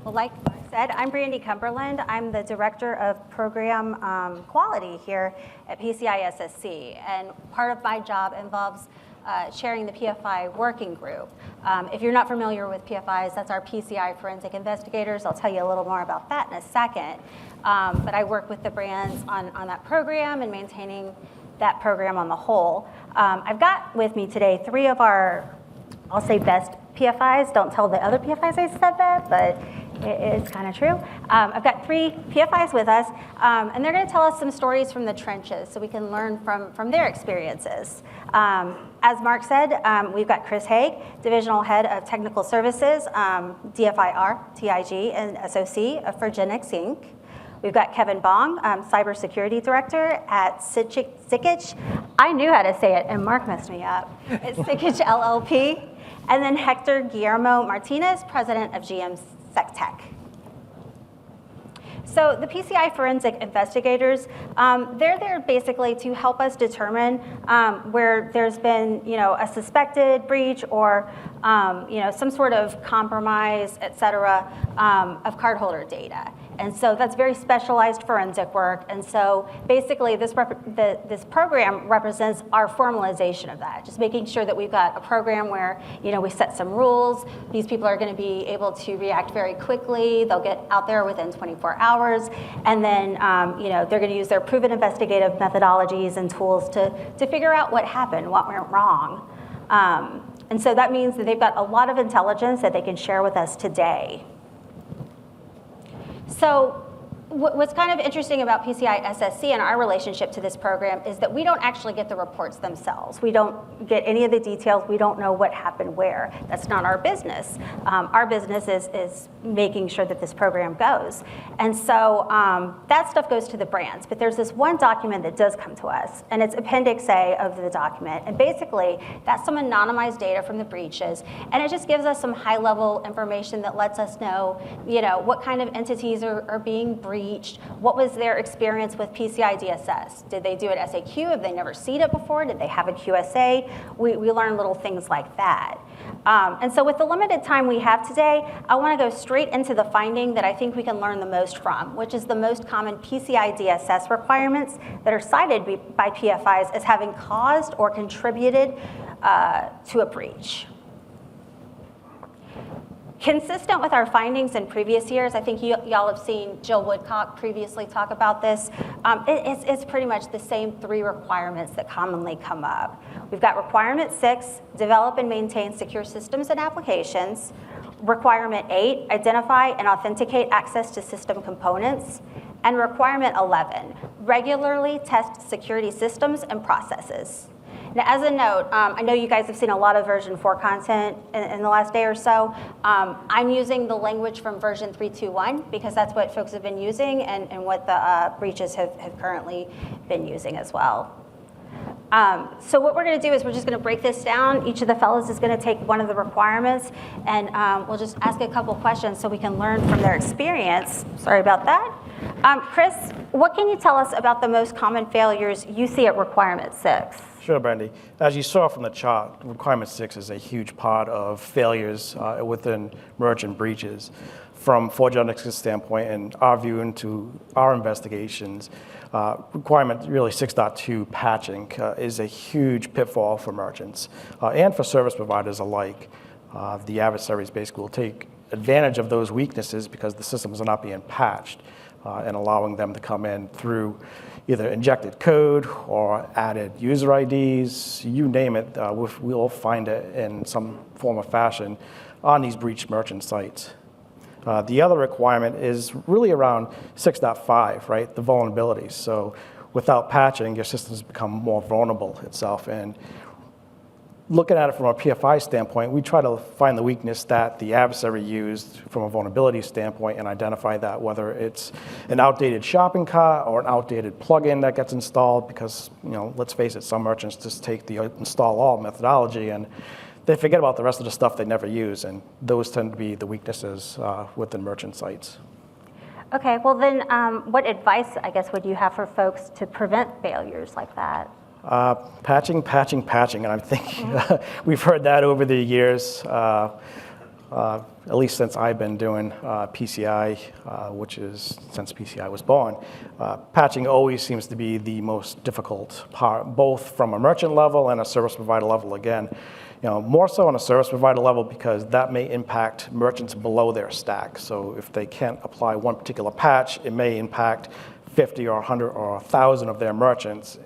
Well, like I said, I'm Brandy Cumberland. I'm the Director of Program Quality here at PCI SSC, and part of my job involves chairing the PFI working group. If you're not familiar with PFIs, that's our PCI forensic investigators. I'll tell you a little more about that in a second. But I work with the brands on that program and maintaining that program on the whole. I've got with me today 3 of our, I'll say, best PFIs. Don't tell the other PFIs I said that, but it's kind of true. I've got 3 PFIs with us, and they're going to tell us some stories from the trenches so we can learn from their experiences. As Mark said, we've got Chris Hague, Divisional Head of Technical Services, DFIR, TIG, and SOC of Foregenix, Inc. We've got Kevin Bong, Cybersecurity Director at Sikich. I knew how to say it, and Mark messed me up. It's Sikich LLP. And then Héctor Guillermo Martínez, President of GM Sectec. So the PCI forensic investigators, they're there basically to help us determine where there's been, a suspected breach or, some sort of compromise, et cetera, of cardholder data. And so that's very specialized forensic work. And so basically this program represents our formalization of that, just making sure that we've got a program where, we set some rules. These people are going to be able to react very quickly. They'll get out there within 24 hours. And then, they're going to use their proven investigative methodologies and tools to figure out what happened, what went wrong. And so that means that they've got a lot of intelligence that they can share with us today. So what's kind of interesting about PCI SSC and our relationship to this program is that we don't actually get the reports themselves. We don't get any of the details. We don't know what happened where. That's not our business. Our business is making sure that this program goes. And so that stuff goes to the brands. But there's this one document that does come to us, and it's Appendix A of the document. And basically, that's some anonymized data from the breaches. And it just gives us some high-level information that lets us know, what kind of entities are being breached. What was their experience with PCI DSS? Did they do an SAQ? Have they never seen it before? Did they have a QSA? We learn little things like that. And so with the limited time we have today, I want to go straight into the finding that I think we can learn the most from, which is the most common PCI DSS requirements that are cited by PFIs as having caused or contributed to a breach. Consistent with our findings in previous years, I think y'all have seen Jill Woodcock previously talk about this. It's pretty much the same 3 requirements that commonly come up. We've got requirement 6, develop and maintain secure systems and applications. Requirement 8, identify and authenticate access to system components. And requirement 11, regularly test security systems and processes. Now, as a note, I know you guys have seen a lot of version 4 content in the last day or so. I'm using the language from version 3.2.1 because that's what folks have been using and what the breaches have currently been using as well. So what we're going to do is we're just going to break this down. Each of the fellows is going to take one of the requirements, and we'll just ask a couple questions so we can learn from their experience. Sorry about that. Chris, what can you tell us about the most common failures you see at requirement 6? Sure, Brandy. As you saw from the chart, requirement 6 is a huge part of failures within merchant breaches. From Foregenix's standpoint and our view into our investigations, requirement really 6.2 patching is a huge pitfall for merchants and for service providers alike. The adversaries basically will take advantage of those weaknesses because the systems are not being patched and allowing them to come in through either injected code or added user IDs, you name it, we'll find it in some form or fashion on these breached merchant sites. The other requirement is really around 6.5, right, the vulnerabilities. So without patching, your systems become more vulnerable itself. And looking at it from a PFI standpoint, we try to find the weakness that the adversary used from a vulnerability standpoint and identify that, whether it's an outdated shopping cart or an outdated plugin that gets installed, because, let's face it, some merchants just take the install all methodology and they forget about the rest of the stuff they never use, and those tend to be the weaknesses within merchant sites. Okay, well then, what advice, I guess, would you have for folks to prevent failures like that? Patching, and I think we've heard that over the years. at least since I've been doing PCI, which is since PCI was born, patching always seems to be the most difficult part, both from a merchant level and a service provider level again. More so on a service provider level because that may impact merchants below their stack. So if they can't apply one particular patch, it may impact 50 or 100 or 1,000 of their merchants.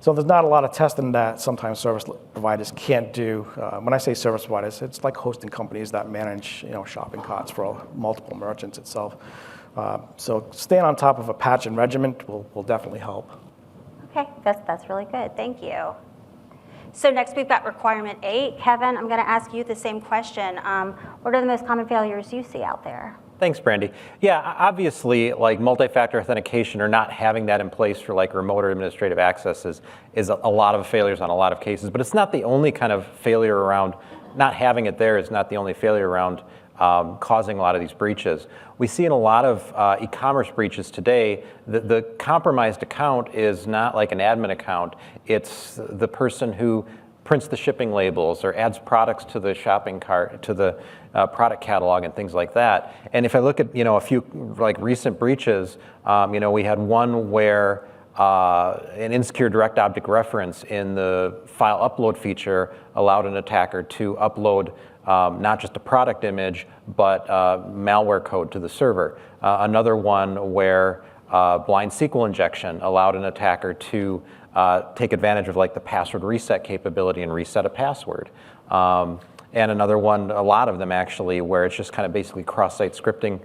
So there's not a lot of testing that sometimes service providers can't do. When I say service providers, it's like hosting companies that manage shopping carts for multiple merchants itself. So staying on top of a patch and regiment will definitely help. Okay, that's really good. Thank you. So next we've got requirement 8. Kevin, I'm going to ask you the same question. What are the most common failures you see out there? Thanks, Brandy. Yeah, obviously, like multi-factor authentication or not having that in place for like remote or administrative access is a lot of failures on a lot of cases, but it's not the only kind of failure around, not having it there is not the only failure around causing a lot of these breaches. We see in a lot of e-commerce breaches today, the compromised account is not like an admin account. It's the person who prints the shipping labels or adds products to the shopping cart, to the product catalog and things like that. And if I look at a few like recent breaches, we had one where an insecure direct object reference in the file upload feature allowed an attacker to upload not just a product image, but malware code to the server. Another one where blind SQL injection allowed an attacker to take advantage of like the password reset capability and reset a password. And another one, a lot of them actually, where it's just kind of basically cross-site scripting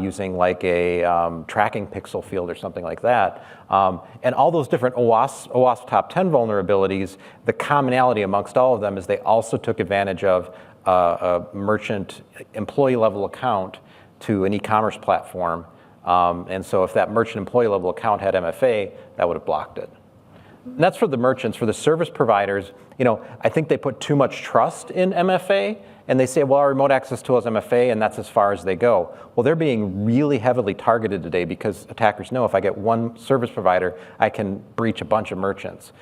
using like a tracking pixel field or something like that. And all those different OWASP top 10 vulnerabilities, the commonality amongst all of them is they also took advantage of a merchant employee level account to an e-commerce platform. And so if that merchant employee level account had MFA, that would have blocked it. And that's for the merchants. For the service providers, I think they put too much trust in MFA, and they say, well, our remote access tool is MFA, and that's as far as they go. Well, they're being really heavily targeted today because attackers know if I get one service provider, I can breach a bunch of merchants.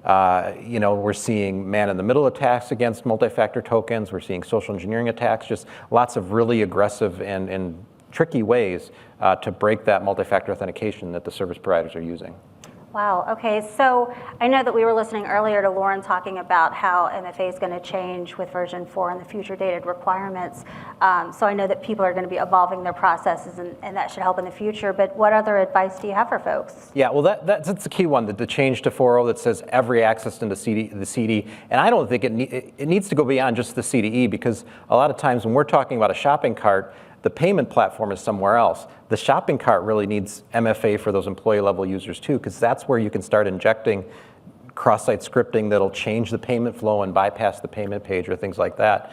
We're seeing man-in-the-middle attacks against multi-factor tokens. We're seeing social engineering attacks, just lots of really aggressive and tricky ways to break that multi-factor authentication that the service providers are using. Wow, okay, so I know that we were listening earlier to Lauren talking about how MFA is going to change with version 4 and the future dated requirements. So I know that people are going to be evolving their processes and that should help in the future, but what other advice do you have for folks? Yeah, well, that's the key one, the change to 4.0 that says every access into the CD, and I don't think it needs to go beyond just the CDE because a lot of times when we're talking about a shopping cart, the payment platform is somewhere else. The shopping cart really needs MFA for those employee level users too, because that's where you can start injecting cross-site scripting that'll change the payment flow and bypass the payment page or things like that.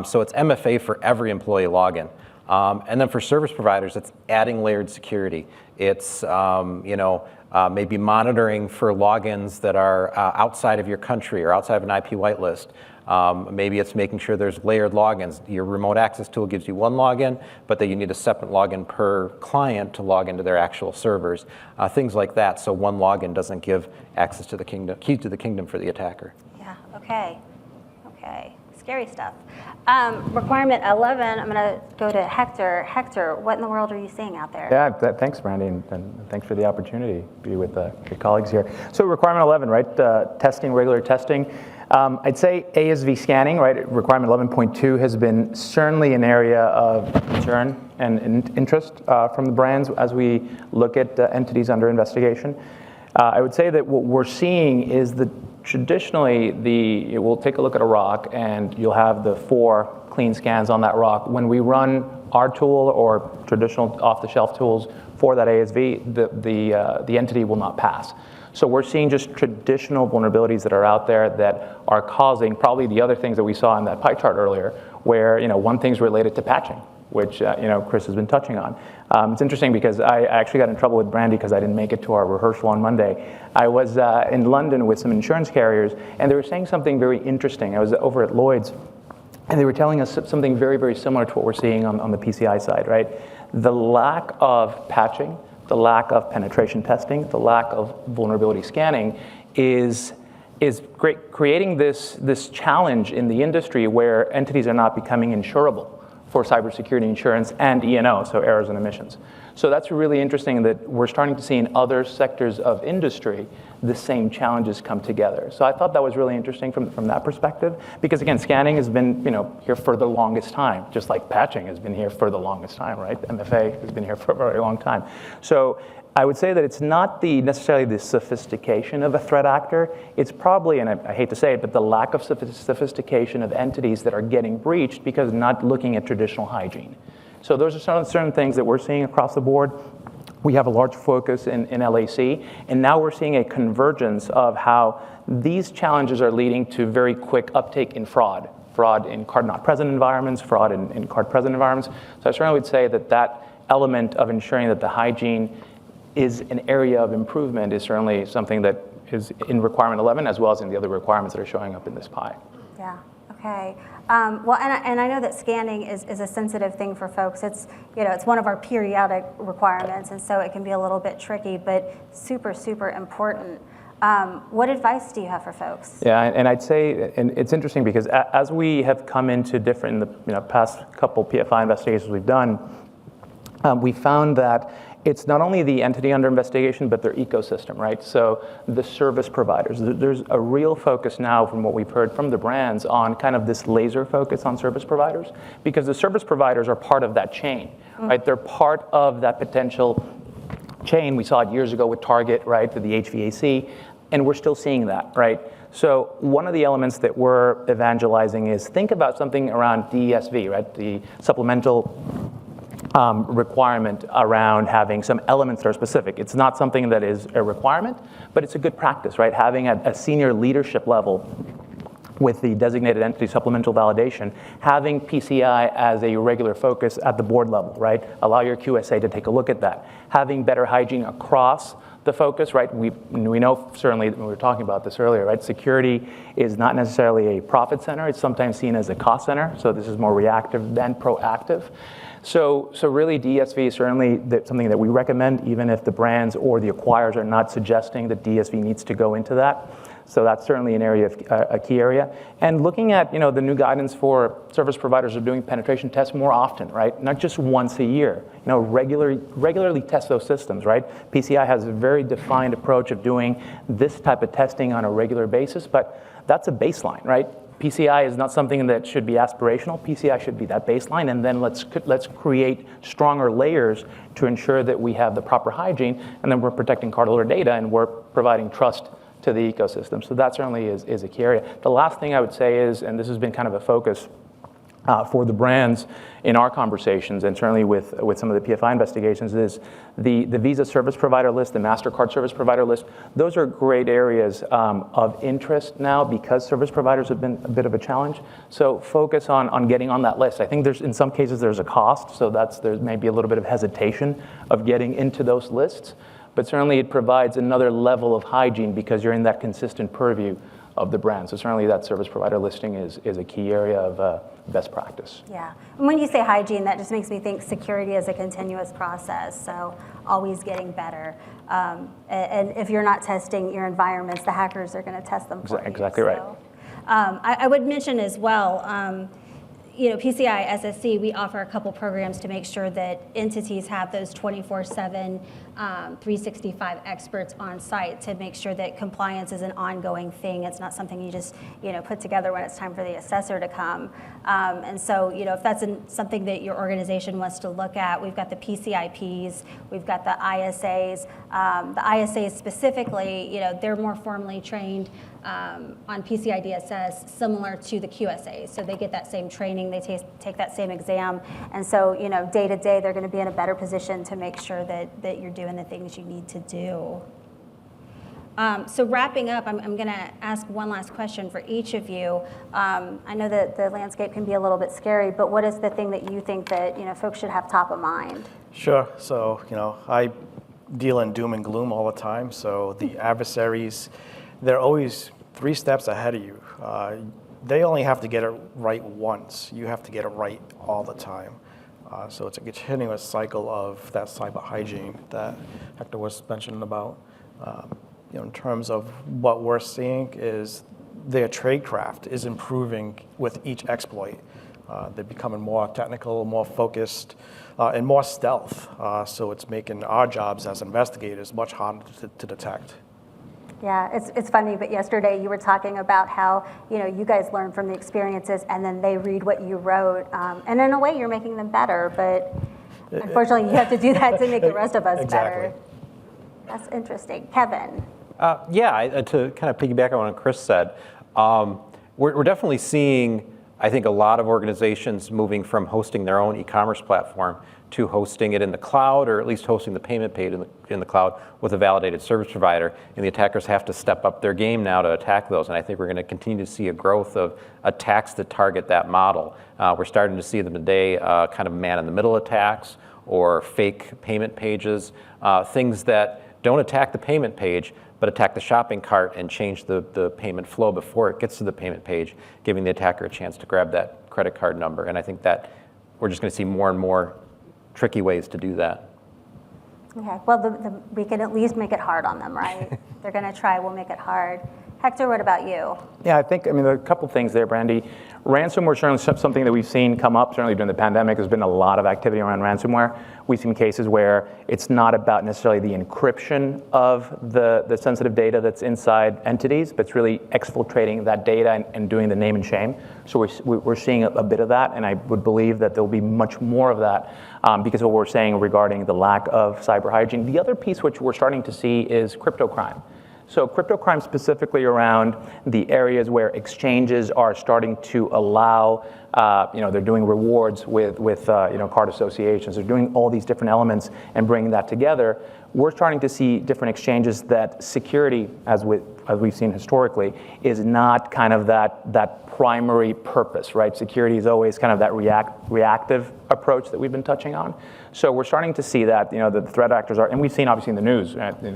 So it's MFA for every employee login. And then for service providers, it's adding layered security. It's maybe monitoring for logins that are outside of your country or outside of an IP whitelist. Maybe it's making sure there's layered logins. Your remote access tool gives you one login, but that you need a separate login per client to log into their actual servers. Things like that, so one login doesn't give access to the key to the kingdom for the attacker. Yeah, okay. Scary stuff. Requirement 11, I'm going to go to Héctor. Héctor, what in the world are you seeing out there? Yeah, thanks, Brandy, and thanks for the opportunity to be with your colleagues here. So requirement 11, right, testing, regular testing. I'd say ASV scanning, right, requirement 11.2 has been certainly an area of concern and interest from the brands as we look at entities under investigation. I would say that what we're seeing is that traditionally, we'll take a look at a ROC and you'll have the 4 clean scans on that ROC. When we run our tool or traditional off-the-shelf tools for that ASV, the entity will not pass. So we're seeing just traditional vulnerabilities that are out there that are causing probably the other things that we saw in that pie chart earlier, where one thing's related to patching, which Chris has been touching on. It's interesting because I actually got in trouble with Brandy because I didn't make it to our rehearsal on Monday. I was in London with some insurance carriers, and they were saying something very interesting. I was over at Lloyd's, and they were telling us something very, very similar to what we're seeing on the PCI side, right? The lack of patching, the lack of penetration testing, the lack of vulnerability scanning is is creating this challenge in the industry where entities are not becoming insurable for cybersecurity insurance and E&O, so errors and omissions. So that's really interesting that we're starting to see in other sectors of industry the same challenges come together. So I thought that was really interesting from that perspective, because again, scanning has been here for the longest time, just like patching has been here for the longest time, right? MFA has been here for a very long time. So I would say that it's not necessarily the sophistication of a threat actor. It's probably, and I hate to say it, but the lack of sophistication of entities that are getting breached because not looking at traditional hygiene. So those are certain things that we're seeing across the board. We have a large focus in LAC, and now we're seeing a convergence of how these challenges are leading to very quick uptake in fraud in card-not-present environments, fraud in card-present environments. So I certainly would say that element of ensuring that the hygiene is an area of improvement is certainly something that is in requirement 11 as well as in the other requirements that are showing up in this pie. Yeah, okay. Well, and I know that scanning is a sensitive thing for folks. It's one of our periodic requirements, and so it can be a little bit tricky, but super, super important. What advice do you have for folks? Yeah, and I'd say, and it's interesting because as we have come into different, in the past couple PFI investigations we've done, we found that it's not only the entity under investigation, but their ecosystem, right? So the service providers, there's a real focus now from what we've heard from the brands on kind of this laser focus on service providers, because the service providers are part of that chain, right? They're part of that potential chain. We saw it years ago with Target, right, with the HVAC, and we're still seeing that, right? So one of the elements that we're evangelizing is think about something around DSV, right? The supplemental requirement around having some elements that are specific. It's not something that is a requirement, but it's a good practice, right? Having a senior leadership level with the designated entity supplemental validation, having PCI as a regular focus at the board level, right? Allow your QSA to take a look at that. Having better hygiene across the focus, right? We know certainly, we were talking about this earlier, right? Security is not necessarily a profit center. It's sometimes seen as a cost center. So this is more reactive than proactive. So really DSV is certainly something that we recommend, even if the brands or the acquirers are not suggesting that DSV needs to go into that. So that's certainly an area, a key area. And looking at the new guidance for service providers are doing penetration tests more often, right? Not just once a year. Regularly test those systems, right? PCI has a very defined approach of doing this type of testing on a regular basis, but that's a baseline, right? PCI is not something that should be aspirational. PCI should be that baseline, and then let's create stronger layers to ensure that we have the proper hygiene, and then we're protecting cardholder data, and we're providing trust to the ecosystem. So that certainly is a key area. The last thing I would say is, and this has been kind of a focus for the brands in our conversations, and certainly with some of the PFI investigations, is the Visa service provider list, the MasterCard service provider list. Those are great areas of interest now because service providers have been a bit of a challenge. So focus on getting on that list. I think in some cases there's a cost, so there's maybe a little bit of hesitation of getting into those lists, but certainly it provides another level of hygiene because you're in that consistent purview of the brand. So certainly that service provider listing is a key area of best practice. Yeah, and when you say hygiene, that just makes me think security is a continuous process, so always getting better. And if you're not testing your environments, the hackers are going to test them for you. Exactly right. I would mention as well, PCI SSC, we offer a couple programs to make sure that entities have those 24/7, 365 experts on site to make sure that compliance is an ongoing thing. It's not something you just put together when it's time for the assessor to come. And so if that's something that your organization wants to look at, we've got the PCIPs, we've got the ISAs. The ISAs specifically, they're more formally trained on PCI DSS, similar to the QSAs. So they get that same training, they take that same exam, and so day to day they're going to be in a better position to make sure that you're doing the things you need to do. So wrapping up, I'm going to ask one last question for each of you. I know that the landscape can be a little bit scary, but what is the thing that you think that folks should have top of mind? Sure. So I deal in doom and gloom all the time. So the adversaries, they're always 3 steps ahead of you. They only have to get it right once. You have to get it right all the time. So it's a continuous cycle of that cyber hygiene that Héctor was mentioning about. in terms of what we're seeing is their tradecraft is improving with each exploit. They're becoming more technical, more focused, and more stealth. So it's making our jobs as investigators much harder to detect. Yeah, it's funny, but yesterday you were talking about how, you guys learn from the experiences and then they read what you wrote. And in a way, you're making them better, but unfortunately, you have to do that to make the rest of us better. That's interesting. Kevin. To kind of piggyback on what Chris said, we're definitely seeing, I think, a lot of organizations moving from hosting their own e-commerce platform to hosting it in the cloud, or at least hosting the payment paid in the cloud with a validated service provider. And the attackers have to step up their game now to attack those. And I think we're going to continue to see a growth of attacks that target that model. We're starting to see them today, kind of man-in-the-middle attacks or fake payment pages, things that don't attack the payment page, but attack the shopping cart and change the payment flow before it gets to the payment page, giving the attacker a chance to grab that credit card number. And I think that we're just going to see more and more tricky ways to do that. Okay, well, we can at least make it hard on them, right? They're going to try, we'll make it hard. Hector, what about you? Yeah, there are a couple things there, Brandy. Ransomware is certainly something that we've seen come up, certainly during the pandemic. There's been a lot of activity around ransomware. We've seen cases where it's not about necessarily the encryption of the sensitive data that's inside entities, but it's really exfiltrating that data and doing the name and shame. So we're seeing a bit of that, and I would believe that there'll be much more of that because of what we're saying regarding the lack of cyber hygiene. The other piece which we're starting to see is crypto crime. So crypto crime specifically around the areas where exchanges are starting to allow, they're doing rewards with card associations. They're doing all these different elements and bringing that together. We're starting to see different exchanges that security, as we've seen historically, is not kind of that primary purpose, right? Security is always kind of that reactive approach that we've been touching on. So we're starting to see that, the threat actors are, and we've seen obviously in the news,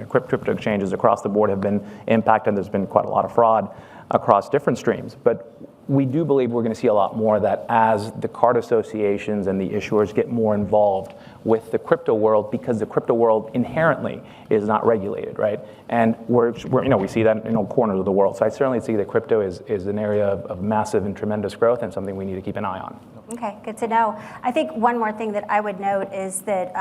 crypto exchanges across the board have been impacted. There's been quite a lot of fraud across different streams. But we do believe we're going to see a lot more of that as the card associations and the issuers get more involved with the crypto world, because the crypto world inherently is not regulated, right? And we see that in all corners of the world. So I certainly see that crypto is an area of massive and tremendous growth and something we need to keep an eye on. Okay, good to know. I think one more thing that I would note is that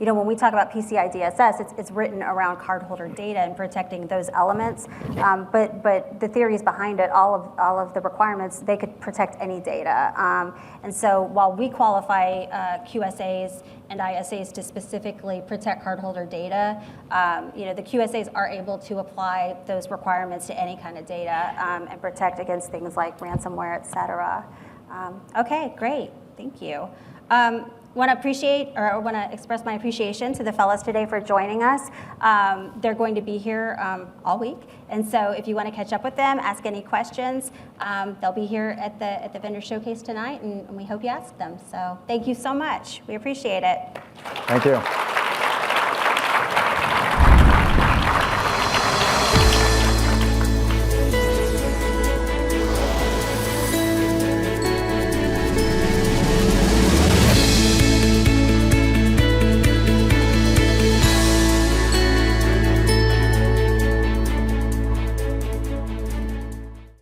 when we talk about PCI DSS, it's written around cardholder data and protecting those elements. But the theories behind it, all of the requirements, they could protect any data. And so while we qualify QSAs and ISAs to specifically protect cardholder data, the QSAs are able to apply those requirements to any kind of data and protect against things like ransomware, et cetera. Okay, great. Thank you. Want to express my appreciation to the fellows today for joining us. They're going to be here all week, and so if you want to catch up with them, ask any questions, they'll be here at the vendor showcase tonight, and we hope you ask them. So thank you so much. We appreciate it. Thank you.